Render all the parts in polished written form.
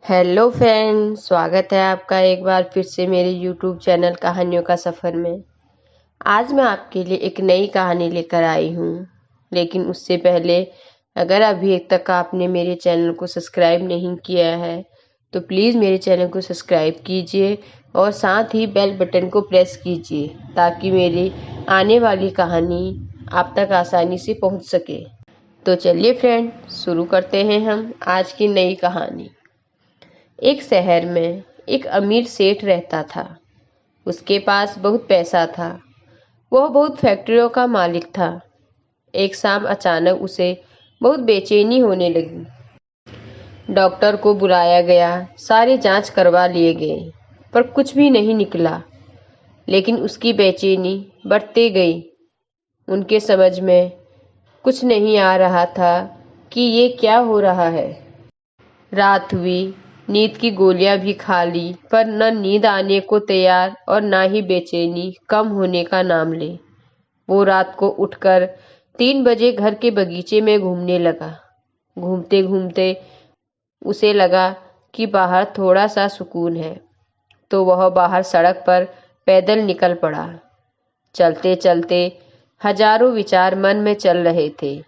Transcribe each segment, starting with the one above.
Hello friend, स्वागत है आपका एक बार फिर से मेरे यूट्यूब चैनल कहानियों का सफ़र में। आज मैं आपके लिए एक नई कहानी लेकर आई हूँ, लेकिन उससे पहले अगर अभी तक आपने मेरे चैनल को सब्सक्राइब नहीं किया है तो प्लीज़ मेरे चैनल को सब्सक्राइब कीजिए और साथ ही बेल बटन को प्रेस कीजिए ताकि मेरी आने वाली कहानी आप तक आसानी से पहुँच सके। तो चलिए फ्रेंड, शुरू करते हैं हम आज की नई कहानी। एक शहर में एक अमीर सेठ रहता था। उसके पास बहुत पैसा था। वह बहुत फैक्ट्रियों का मालिक था। एक शाम अचानक उसे बहुत बेचैनी होने लगी। डॉक्टर को बुलाया गया, सारे जांच करवा लिए गए, पर कुछ भी नहीं निकला। लेकिन उसकी बेचैनी बढ़ती गई। उनके समझ में कुछ नहीं आ रहा था कि ये क्या हो रहा है। रात हुई, नींद की गोलियां भी खा ली, पर न नींद आने को तैयार और न ही बेचैनी कम होने का नाम ले। वो रात को उठकर 3 बजे घर के बगीचे में घूमने लगा। घूमते घूमते उसे लगा कि बाहर थोड़ा सा सुकून है, तो वह बाहर सड़क पर पैदल निकल पड़ा। चलते चलते हजारों विचार मन में चल रहे थे।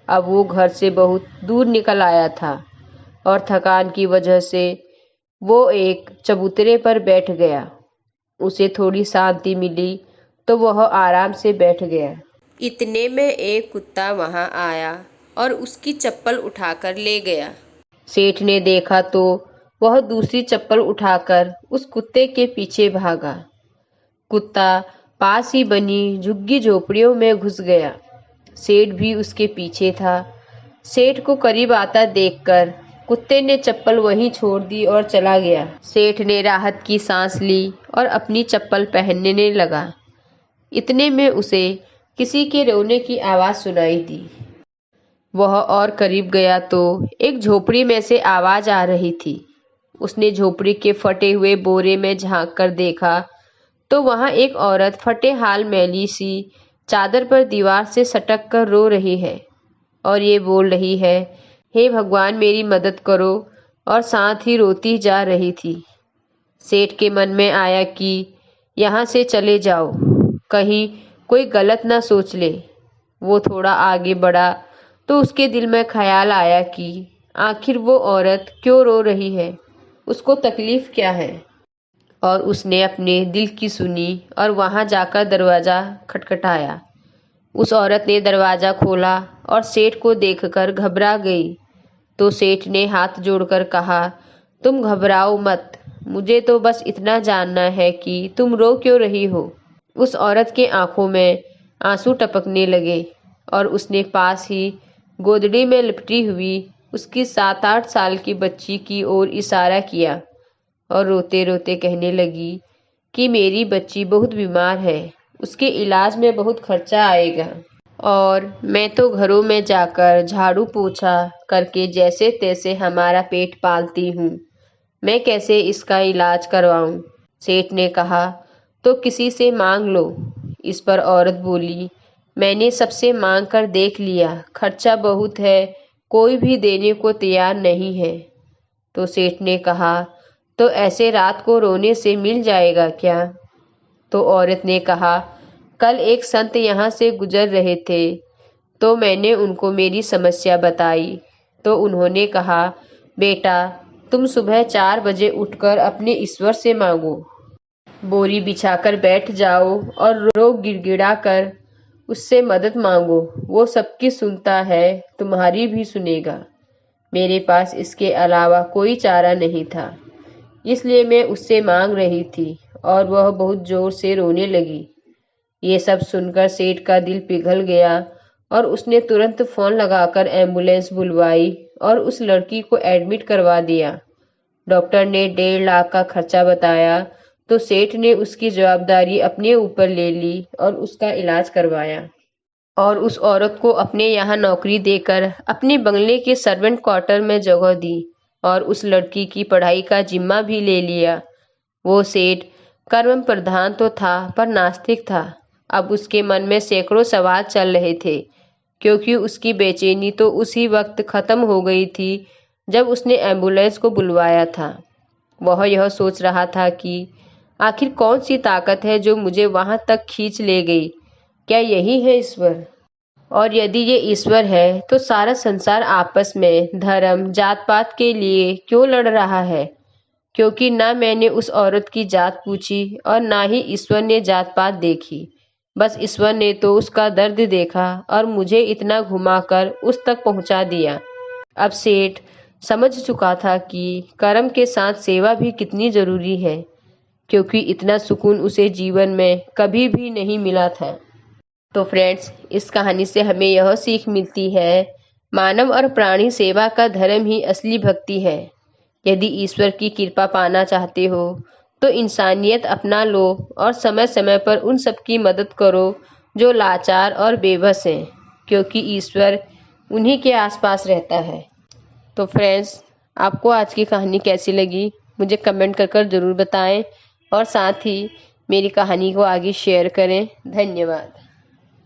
अब वो घर से बहुत दूर निकल आया था और थकान की वजह से वो एक चबूतरे पर बैठ गया। उसे थोड़ी शांति मिली तो वह आराम से बैठ गया। इतने में एक कुत्ता वहां आया और उसकी चप्पल उठाकर ले गया। सेठ ने देखा तो वह दूसरी चप्पल उठाकर उस कुत्ते के पीछे भागा। कुत्ता पास ही बनी झुग्गी झोपड़ियों में घुस गया। सेठ भी उसके पीछे था। सेठ को करीब आता देखकर कुत्ते ने चप्पल वहीं छोड़ दी और चला गया। सेठ ने राहत की सांस ली और अपनी चप्पल पहनने लगा। इतने में उसे किसी के रोने की आवाज सुनाई दी। वह और करीब गया तो एक झोपड़ी में से आवाज आ रही थी। उसने झोपड़ी के फटे हुए बोरे में झांक कर देखा तो वहां एक औरत फटे हाल मैली सी चादर पर दीवार से सटक कर रो रही है और ये बोल रही है, हे भगवान मेरी मदद करो, और साथ ही रोती जा रही थी। सेठ के मन में आया कि यहाँ से चले जाओ, कहीं कोई गलत ना सोच ले। वो थोड़ा आगे बढ़ा तो उसके दिल में ख्याल आया कि आखिर वो औरत क्यों रो रही है, उसको तकलीफ क्या है। और उसने अपने दिल की सुनी और वहां जाकर दरवाजा खटखटाया। उस औरत ने दरवाजा खोला और सेठ को देखकर घबरा गई। तो सेठ ने हाथ जोड़कर कहा, तुम घबराओ मत, मुझे तो बस इतना जानना है कि तुम रो क्यों रही हो। उस औरत के आंखों में आंसू टपकने लगे और उसने पास ही गोदड़ी में लिपटी हुई उसकी 7-8 साल की बच्ची की ओर इशारा किया और रोते रोते कहने लगी कि मेरी बच्ची बहुत बीमार है, उसके इलाज में बहुत खर्चा आएगा और मैं तो घरों में जाकर झाड़ू पोछा करके जैसे तैसे हमारा पेट पालती हूँ, मैं कैसे इसका इलाज करवाऊँ। सेठ ने कहा, तो किसी से मांग लो। इस पर औरत बोली, मैंने सबसे मांग कर देख लिया, खर्चा बहुत है, कोई भी देने को तैयार नहीं है। तो सेठ ने कहा, तो ऐसे रात को रोने से मिल जाएगा क्या। तो औरत ने कहा, कल एक संत यहाँ से गुजर रहे थे तो मैंने उनको मेरी समस्या बताई, तो उन्होंने कहा, बेटा तुम सुबह 4 बजे उठकर अपने ईश्वर से मांगो, बोरी बिछाकर बैठ जाओ और रो गिड़गिड़ा कर उससे मदद मांगो, वो सबकी सुनता है, तुम्हारी भी सुनेगा। मेरे पास इसके अलावा कोई चारा नहीं था, इसलिए मैं उससे मांग रही थी और वह बहुत जोर से रोने लगी। ये सब सुनकर सेठ का दिल पिघल गया और उसने तुरंत फोन लगाकर एम्बुलेंस बुलवाई और उस लड़की को एडमिट करवा दिया। डॉक्टर ने 1.5 लाख का खर्चा बताया तो सेठ ने उसकी जवाबदारी अपने ऊपर ले ली और उसका इलाज करवाया और उस औरत को अपने यहाँ नौकरी देकर अपने बंगले के सर्वेंट क्वार्टर में जगह दी और उस लड़की की पढ़ाई का जिम्मा भी ले लिया। वो सेठ कर्म प्रधान तो था पर नास्तिक था। अब उसके मन में सैकड़ों सवाल चल रहे थे, क्योंकि उसकी बेचैनी तो उसी वक्त खत्म हो गई थी जब उसने एम्बुलेंस को बुलवाया था। वह यह सोच रहा था कि आखिर कौन सी ताकत है जो मुझे वहां तक खींच ले गई। क्या यही है ईश्वर? और यदि ये ईश्वर है तो सारा संसार आपस में धर्म जात पात के लिए क्यों लड़ रहा है? क्योंकि ना मैंने उस औरत की जात पूछी और ना ही ईश्वर ने जात पात देखी। बस ईश्वर ने तो उसका दर्द देखा और मुझे इतना घुमाकर उस तक पहुंचा दिया। अब सेठ समझ चुका था कि कर्म के साथ सेवा भी कितनी जरूरी है, क्योंकि इतना सुकून उसे जीवन में कभी भी नहीं मिला था। तो फ्रेंड्स, इस कहानी से हमें यह सीख मिलती है, मानव और प्राणी सेवा का धर्म ही असली भक्ति है। यदि ईश्वर की कृपा पाना चाहते हो तो इंसानियत अपना लो और समय समय पर उन सबकी मदद करो जो लाचार और बेबस हैं, क्योंकि ईश्वर उन्हीं के आसपास रहता है। तो फ्रेंड्स, आपको आज की कहानी कैसी लगी मुझे कमेंट कर ज़रूर बताएं और साथ ही मेरी कहानी को आगे शेयर करें। धन्यवाद।